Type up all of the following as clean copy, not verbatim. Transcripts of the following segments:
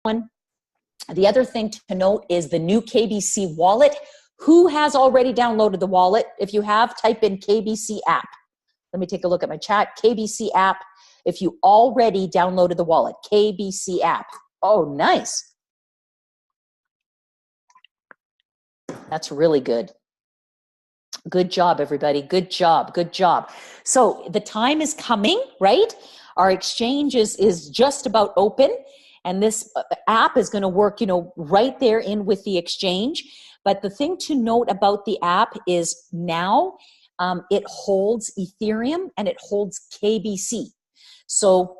one. The other thing to note is the new KBC wallet. Who has already downloaded the wallet? If you have, type in KBC app. Let me take a look at my chat. KBC app. If you already downloaded the wallet, KBC app. Oh, nice. That's really good. Good job, everybody. Good job. Good job. So the time is coming, right? Our exchange is just about open, and this app is going to work, right there in with the exchange. But the thing to note about the app is now it holds Ethereum and it holds KBC. So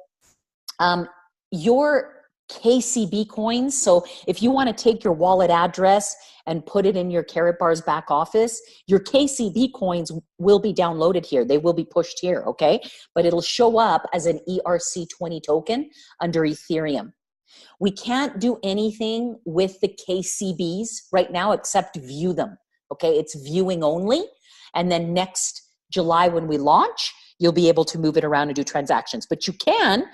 your KCB coins, so if you want to take your wallet address and put it in your Karatbars back office, your KCB coins will be downloaded here. They will be pushed here, okay? But it'll show up as an ERC20 token under Ethereum. We can't do anything with the KCBs right now except view them, okay? It's viewing only. And then next July when we launch, you'll be able to move it around and do transactions. But you can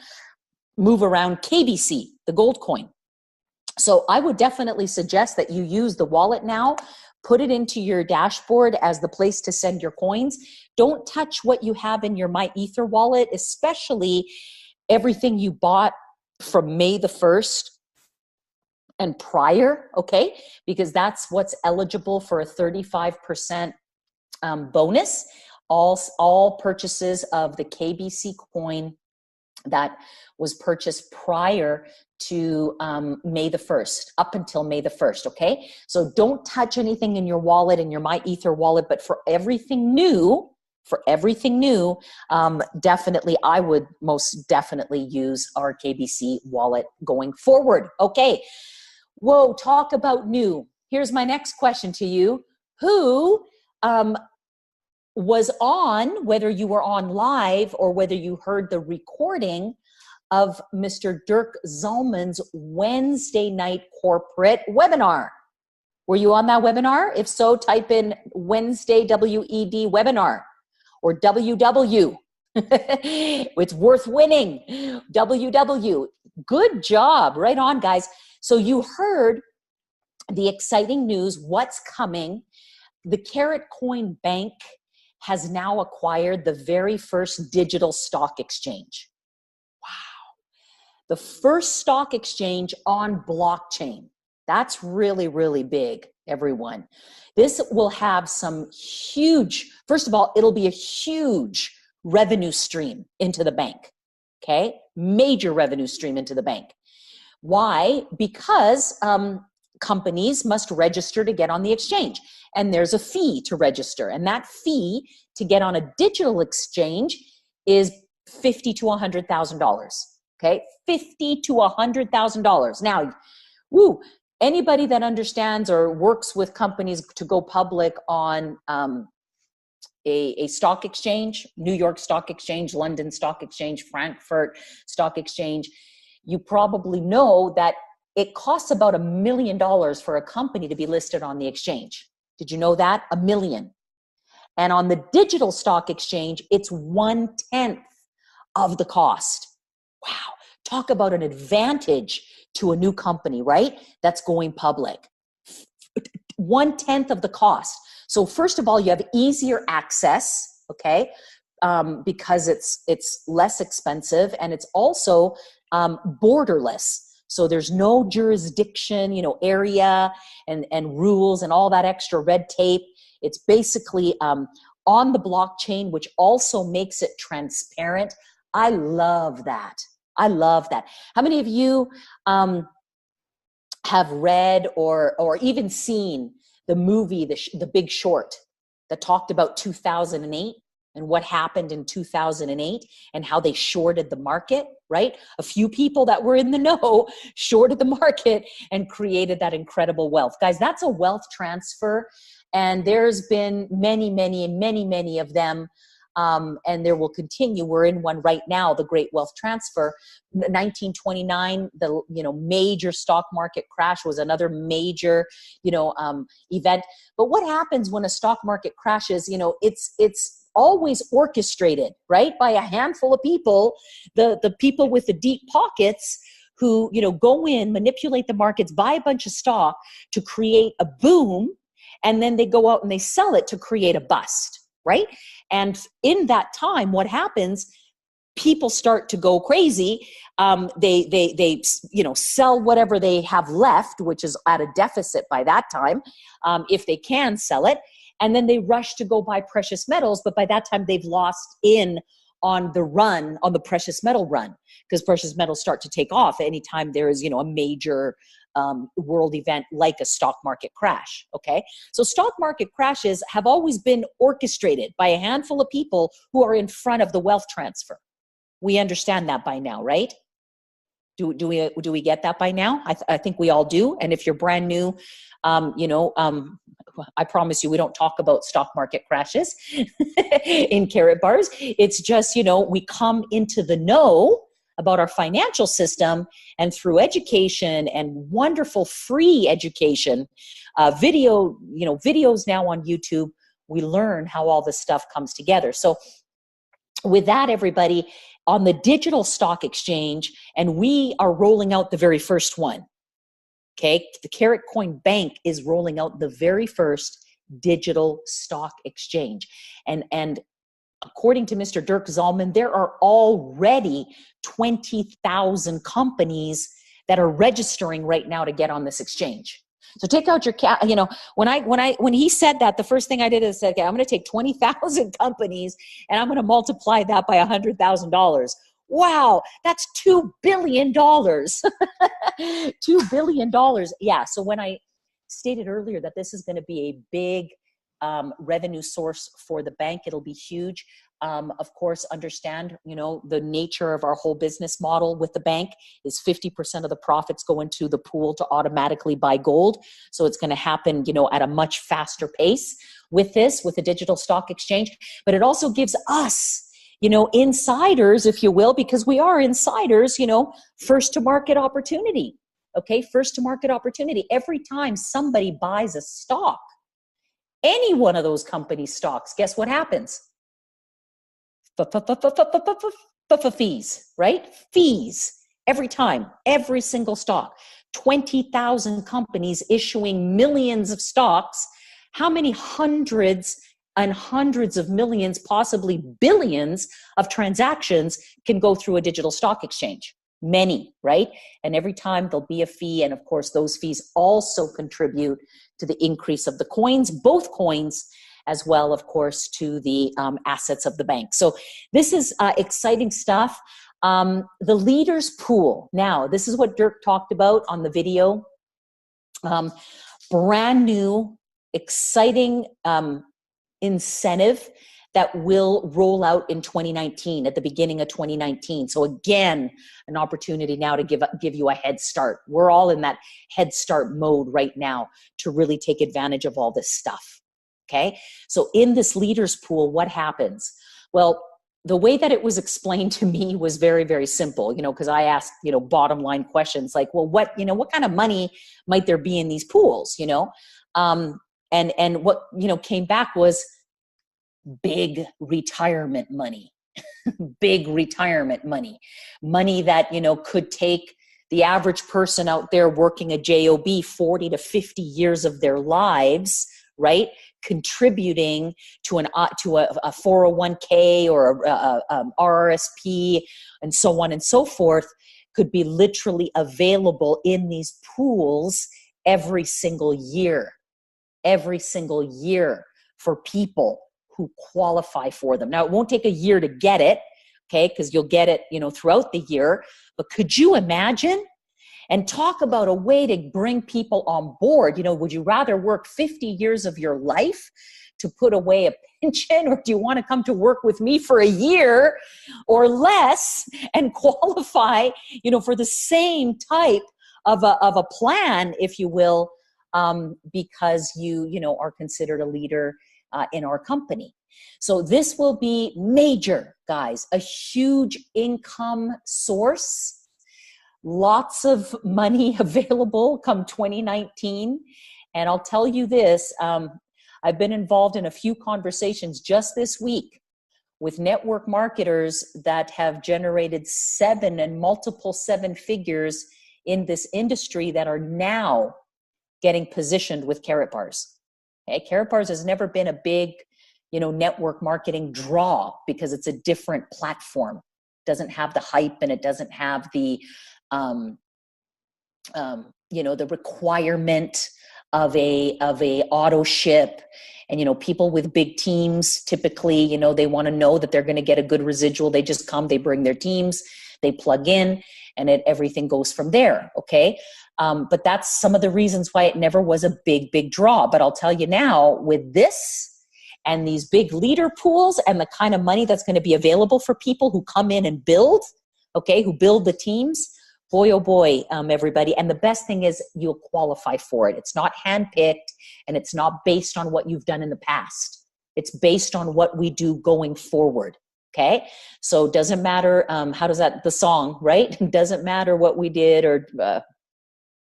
move around KBC, the gold coin. So I would definitely suggest that you use the wallet now, put it into your dashboard as the place to send your coins. Don't touch what you have in your My Ether wallet, especially everything you bought from May the 1st and prior, okay? Because that's what's eligible for a 35% bonus. All purchases of the KBC coin that was purchased prior to May the 1st, up until May the 1st, okay? So don't touch anything in your wallet, in your My Ether wallet, but for everything new, definitely, I would most definitely use our KBC wallet going forward, okay? Whoa, talk about new. Here's my next question to you. Who was on, whether you were on live or whether you heard the recording of Mr. Dirk Zalman's Wednesday night corporate webinar? Were you on that webinar? If so, type in Wednesday WED webinar or WW. It's worth winning. WW. Good job. Right on, guys. So you heard the exciting news, what's coming. The Karatcoin Bank has now acquired the very first digital stock exchange. Wow. The first stock exchange on blockchain. That's really, really big, everyone. This will have some huge, first of all, it'll be a huge revenue stream into the bank, okay? Major revenue stream into the bank. Why? Because companies must register to get on the exchange. And there's a fee to register. And that fee to get on a digital exchange is $50,000 to $100,000. Okay, $50,000 to $100,000. Now, woo, anybody that understands or works with companies to go public on a stock exchange, New York Stock Exchange, London Stock Exchange, Frankfurt Stock Exchange, you probably know that it costs about $1 million for a company to be listed on the exchange. Did you know that? $1 million. And on the digital stock exchange, it's 1/10 of the cost. Wow. Talk about an advantage to a new company, right? That's going public. 1/10 of the cost. So first of all, you have easier access, okay? Because it's less expensive, and it's also borderless. So there's no jurisdiction, area and rules and all that extra red tape. It's basically on the blockchain, which also makes it transparent. I love that. I love that. How many of you have read or even seen the movie, The Big Short, that talked about 2008 and what happened in 2008 and how they shorted the market, right? A few people that were in the know shorted the market and created that incredible wealth. Guys, that's a wealth transfer. And there's been many, many, many, many of them. And there will continue. We're in one right now, the Great Wealth Transfer. 1929, the major stock market crash was another major event. But what happens when a stock market crashes? It's always orchestrated, right, by a handful of people, the people with the deep pockets who, go in, manipulate the markets, buy a bunch of stock to create a boom, and then they go out and they sell it to create a bust, right? And in that time, what happens, people start to go crazy. They sell whatever they have left, which is at a deficit by that time, if they can sell it. And then they rush to go buy precious metals. But by that time, they've lost in on the precious metal run, because precious metals start to take off anytime there is, a major world event like a stock market crash. Okay. So stock market crashes have always been orchestrated by a handful of people who are in front of the wealth transfer. We understand that by now, right? Do we get that by now? I think we all do. And if you're brand new, I promise you, we don't talk about stock market crashes in Karatbars. It's just, we come into the know about our financial system, and through education and wonderful free education, videos now on YouTube, we learn how all this stuff comes together. So with that, everybody, on the digital stock exchange, and we are rolling out the very first one. Okay, the Karatcoin Bank is rolling out the very first digital stock exchange. And according to Mr. Dirk Zalman, there are already 20,000 companies that are registering right now to get on this exchange. So take out your when he said that, the first thing I did is said, okay, I'm going to take 20,000 companies and I'm going to multiply that by $100,000. Wow, that's $2 billion. $2 billion. Yeah. So when I stated earlier that this is going to be a big revenue source for the bank, it'll be huge. Of course, understand, the nature of our whole business model with the bank is 50% of the profits go into the pool to automatically buy gold. So it's going to happen, at a much faster pace with the digital stock exchange. But it also gives us, insiders, if you will, because we are insiders, first to market opportunity. Okay, first to market opportunity. Every time somebody buys a stock, any one of those company stocks, guess what happens? Fees, right? Fees. Every time, every single stock. 20,000 companies issuing millions of stocks. How many hundreds and hundreds of millions, possibly billions of transactions can go through a digital stock exchange? Many, right? And every time there'll be a fee. And of course, those fees also contribute to the increase of the coins, both coins, as well, of course, to the assets of the bank. So this is exciting stuff. The leaders pool. Now, this is what Dirk talked about on the video. Brand new, exciting incentive that will roll out in 2019, at the beginning of 2019. So again, an opportunity now to give you a head start. We're all in that head start mode right now to really take advantage of all this stuff. Okay, so in this leaders pool, what happens? Well, the way that it was explained to me was very, very simple, because I asked, bottom line questions like, well, what kind of money might there be in these pools, and what, came back was big retirement money, big retirement money that, could take the average person out there working a job 40 to 50 years of their lives, right? Contributing to a 401k or a RRSP and so on and so forth, could be literally available in these pools every single year for people who qualify for them. Now, it won't take a year to get it, okay, because you'll get it, throughout the year. But could you imagine? And talk about a way to bring people on board. Would you rather work 50 years of your life to put away a pension, or do you want to come to work with me for a year or less and qualify, for the same type of a plan, if you will, because you are considered a leader in our company. So this will be major, guys, a huge income source. Lots of money available come 2019. And I'll tell you this, I've been involved in a few conversations just this week with network marketers that have generated 7 and multiple 7 figures in this industry that are now getting positioned with Karatbars. Okay, Karatbars has never been a big, network marketing draw because it's a different platform. It doesn't have the hype, and it doesn't have the, the requirement of a auto ship. And, people with big teams, typically, they want to know that they're going to get a good residual. They just come, they bring their teams, they plug in, and everything goes from there. Okay. But that's some of the reasons why it never was a big draw. But I'll tell you now, with this and these big leader pools and the kind of money that's going to be available for people who come in and build, okay, who build the teams, boy, oh boy, everybody. And the best thing is you'll qualify for it. It's not handpicked, and it's not based on what you've done in the past. It's based on what we do going forward. Okay. So it doesn't matter. How does the song, right? It doesn't matter what we did, or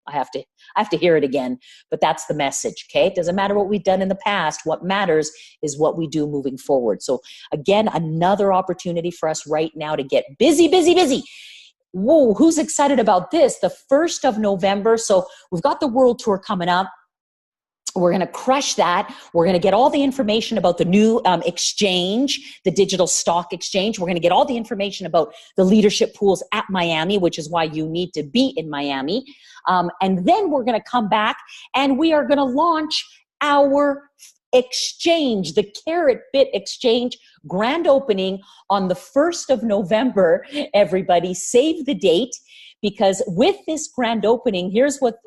I have to hear it again, but that's the message. Okay. It doesn't matter what we've done in the past. What matters is what we do moving forward. So again, another opportunity for us right now to get busy. Whoa, who's excited about this? The 1st of November. So we've got the world tour coming up. We're going to crush that. We're going to get all the information about the new exchange, the digital stock exchange. We're going to get all the information about the leadership pools at Miami, which is why you need to be in Miami. And then we're going to come back and we are going to launch our exchange, the Karatbit exchange, grand opening on the 1st of November. Everybody save the date, because with this grand opening, here's what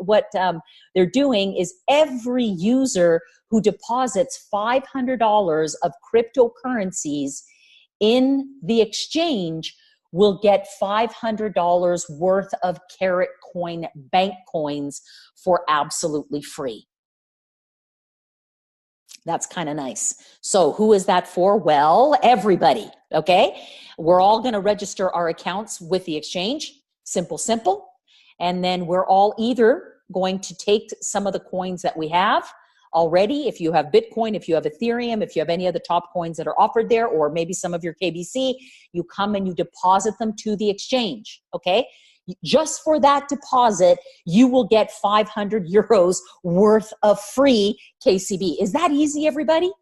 they're doing is every user who deposits $500 of cryptocurrencies in the exchange will get $500 worth of Karatcoin bank coins for absolutely free. That's kind of nice. So who is that for? Well, everybody, okay? We're all going to register our accounts with the exchange. Simple. And then we're all either going to take some of the coins that we have already. If you have Bitcoin, if you have Ethereum, if you have any of the top coins that are offered there, or maybe some of your KBC, you come and you deposit them to the exchange, okay? Just for that deposit, you will get 500 euros worth of free KCB. Is that easy, everybody?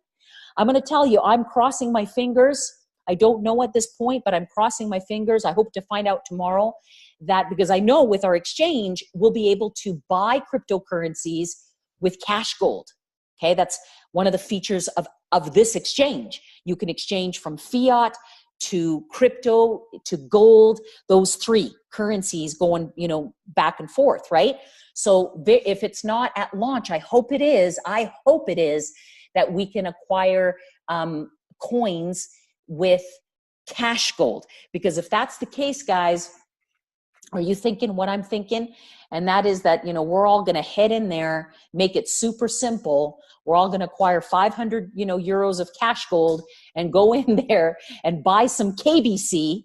I'm going to tell you, I'm crossing my fingers. I don't know at this point, but I'm crossing my fingers. I hope to find out tomorrow that, because I know with our exchange, we'll be able to buy cryptocurrencies with cash gold. Okay, that's one of the features of this exchange. You can exchange from fiat to crypto to gold, those 3 currencies going, back and forth, right? So if it's not at launch, I hope it is that we can acquire coins with cash gold. Because if that's the case, guys, are you thinking what I'm thinking? And that is that, we're all going to head in there, make it super simple. We're all going to acquire 500, euros of cash gold and go in there and buy some KBC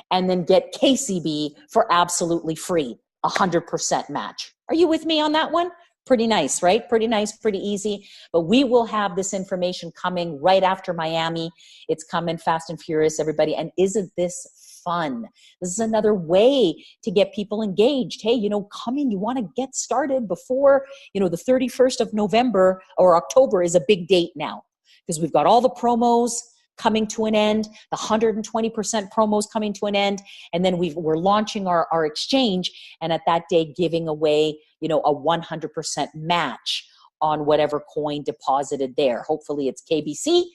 and then get KCB for absolutely free, 100% match. Are you with me on that one? Pretty nice, right? Pretty nice, pretty easy. But we will have this information coming right after Miami. It's coming fast and furious, everybody. And isn't this fun? This is another way to get people engaged. Hey, come in, you want to get started before, the 31st of November or October is a big date now, because we've got all the promos coming to an end, the 120% promos coming to an end, and then we're launching our exchange, and at that day giving away, a 100% match on whatever coin deposited there. Hopefully it's KBC.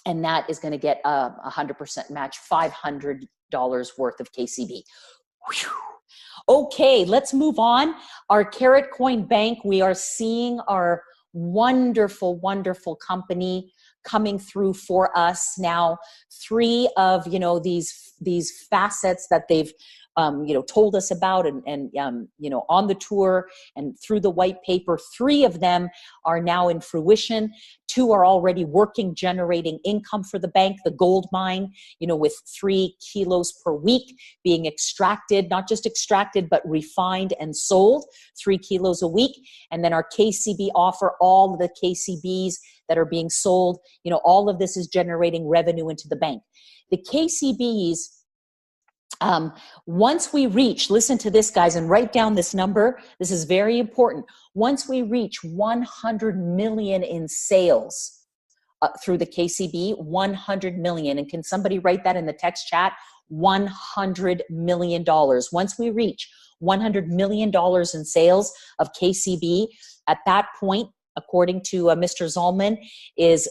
And that is going to get a 100% match, $500 worth of KCB. Whew. Okay, let's move on. Our Karatcoin Bank, we are seeing our wonderful company coming through for us now. 3 of these facets that they've told us about and on the tour and through the white paper. 3 of them are now in fruition. 2 are already working, generating income for the bank. The gold mine, with 3 kilos per week being extracted, not just extracted, but refined and sold, 3 kilos a week. And then our KCB offer, all of the KCBs that are being sold, all of this is generating revenue into the bank. The KCBs, once we reach, listen to this, guys, and write down this number. This is very important. Once we reach 100 million in sales through the KCB, 100 million. And can somebody write that in the text chat? $100 million. Once we reach $100 million in sales of KCB, at that point, according to Mr. Zollman, is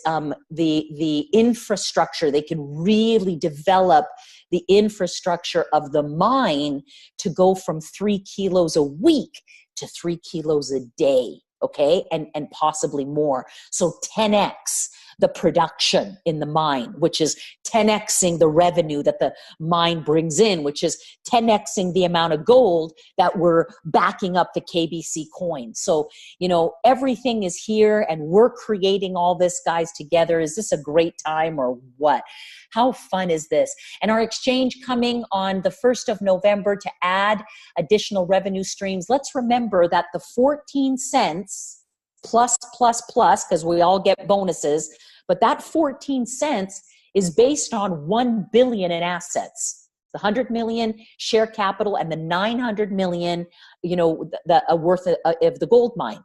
the infrastructure. They can really develop the infrastructure of the mine to go from 3 kilos a week to 3 kilos a day, okay? And possibly more. So 10x the production in the mine, which is 10xing the revenue that the mine brings in, which is 10xing the amount of gold that we're backing up the KBC coin. So, everything is here and we're creating all this, guys, together. Is this a great time or what? How fun is this? And our exchange coming on the 1st of November to add additional revenue streams. Let's remember that the 14 cents plus, because we all get bonuses, but that 14 cents is based on 1 billion in assets. The 100 million share capital and the 900 million, the worth of the gold mine.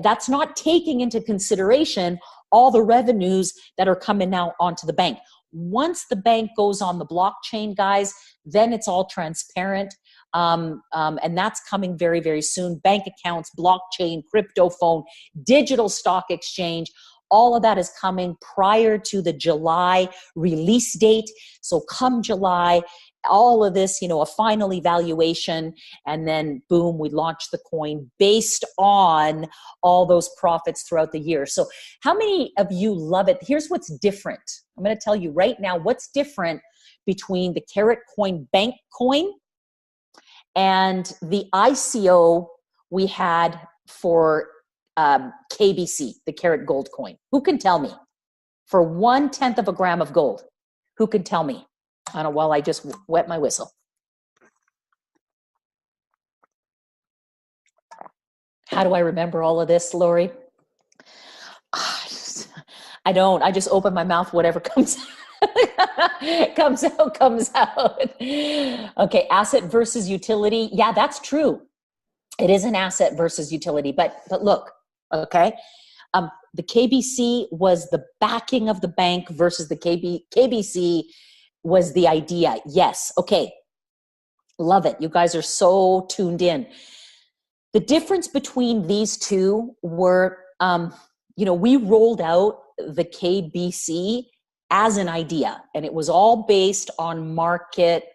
That's not taking into consideration all the revenues that are coming now onto the bank. Once the bank goes on the blockchain, guys, then it's all transparent. And that's coming very, very soon. Bank accounts, blockchain, crypto phone, digital stock exchange, all of that is coming prior to the July release date. So come July, all of this, a final evaluation, and then boom, we launch the coin based on all those profits throughout the year. So how many of you love it? Here's what's different. I'm going to tell you right now what's different between the Karatcoin bank coin and the ICO we had for KBC, the Karat gold coin. Who can tell me? For 1/10 of a gram of gold. Who can tell me? I don't know, while I just wet my whistle. How do I remember all of this, Lori? I don't. I just open my mouth, whatever comes comes out. Okay, asset versus utility. Yeah, that's true. It is an asset versus utility. But look, okay, the KBC was the backing of the bank versus the KBC was the idea. Yes. Okay. Love it. You guys are so tuned in. The difference between these two were, we rolled out the KBC as an idea, and it was all based on market,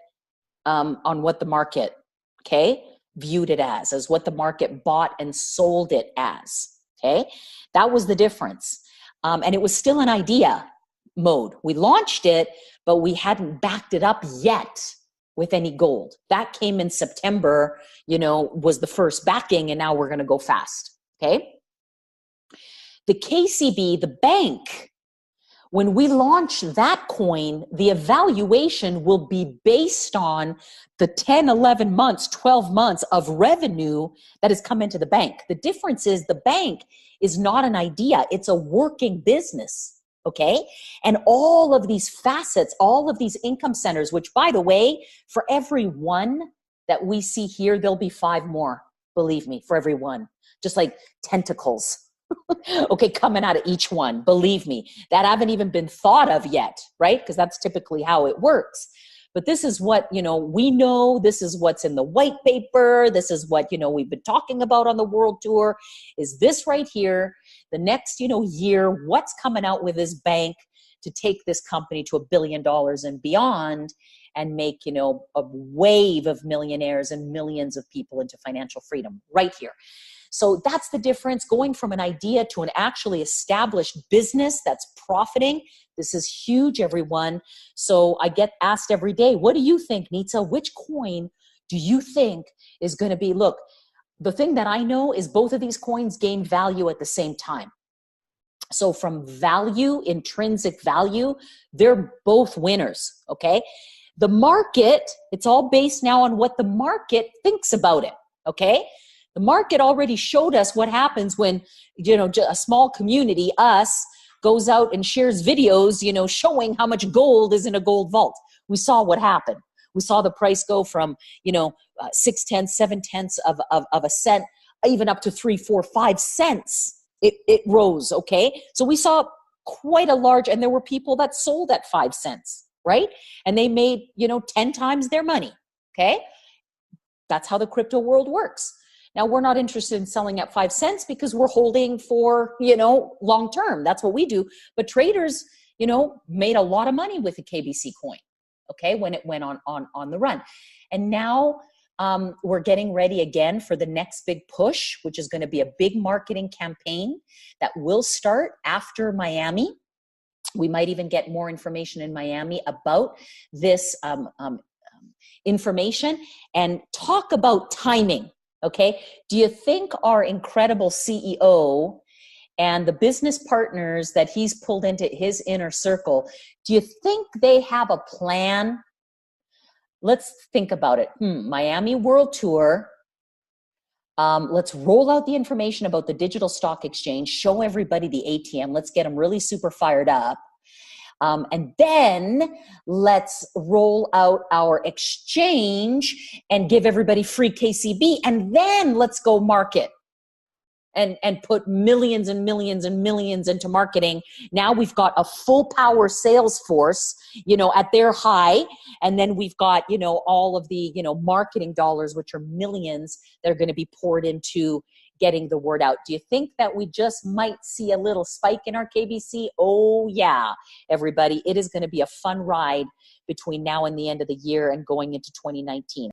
on what the market, viewed it as what the market bought and sold it as, That was the difference. And it was still an idea mode. We launched it, but we hadn't backed it up yet with any gold. That came in September, was the first backing, and now we're going to go fast, The KCB, the bank, when we launch that coin, the evaluation will be based on the 10, 11 months, 12 months of revenue that has come into the bank. The difference is the bank is not an idea. It's a working business. And all of these facets, all of these income centers, which, by the way, for every one that we see here, there'll be 5 more, believe me, for every one, just like tentacles, coming out of each one, believe me, that haven't even been thought of yet, right? Because that's typically how it works. But this is what, we know, this is what's in the white paper, this is what, we've been talking about on the world tour, is this right here, the next, year, what's coming out with this bank to take this company to $1 billion and beyond and make, a wave of millionaires and millions of people into financial freedom right here. So that's the difference, going from an idea to an actually established business that's profiting. This is huge, everyone. So I get asked every day, what do you think, Nitsa? Which coin do you think is going to be, look, the thing that I know is both of these coins gain value at the same time. So from value, intrinsic value, they're both winners, okay? The market, it's all based now on what the market thinks about it, okay? The market already showed us what happens when, you know, a small community, us, goes out and shares videos, you know, showing how much gold is in a gold vault. We saw what happened. We saw the price go from, you know, 6/10, 7/10 of a cent, even up to 3, 4, 5 cents. It rose, okay? So we saw quite a large, and there were people that sold at 5 cents, right? And they made, you know, 10 times their money, okay? That's how the crypto world works. Now, we're not interested in selling at 5 cents because we're holding for, you know, long term. That's what we do. But traders, you know, made a lot of money with the KBC coin, okay, when it went on the run. And now we're getting ready again for the next big push, which is going to be a big marketing campaign that will start after Miami. We might even get more information in Miami about this information, and talk about timing. Okay, do you think our incredible CEO and the business partners that he's pulled into his inner circle, do you think they have a plan? Let's think about it. Miami World Tour. Let's roll out the information about the digital stock exchange, show everybody the ATM. Let's get them really super fired up. And then let's roll out our exchange and give everybody free KCB. And then let's go market and put millions and millions and millions into marketing. Now we've got a full power sales force, you know, at their high. And then we've got, you know, all of the, you know, marketing dollars, which are millions, that are going to be poured into getting the word out. Do you think that we just might see a little spike in our KBC? Oh yeah, everybody. It is going to be a fun ride between now and the end of the year and going into 2019.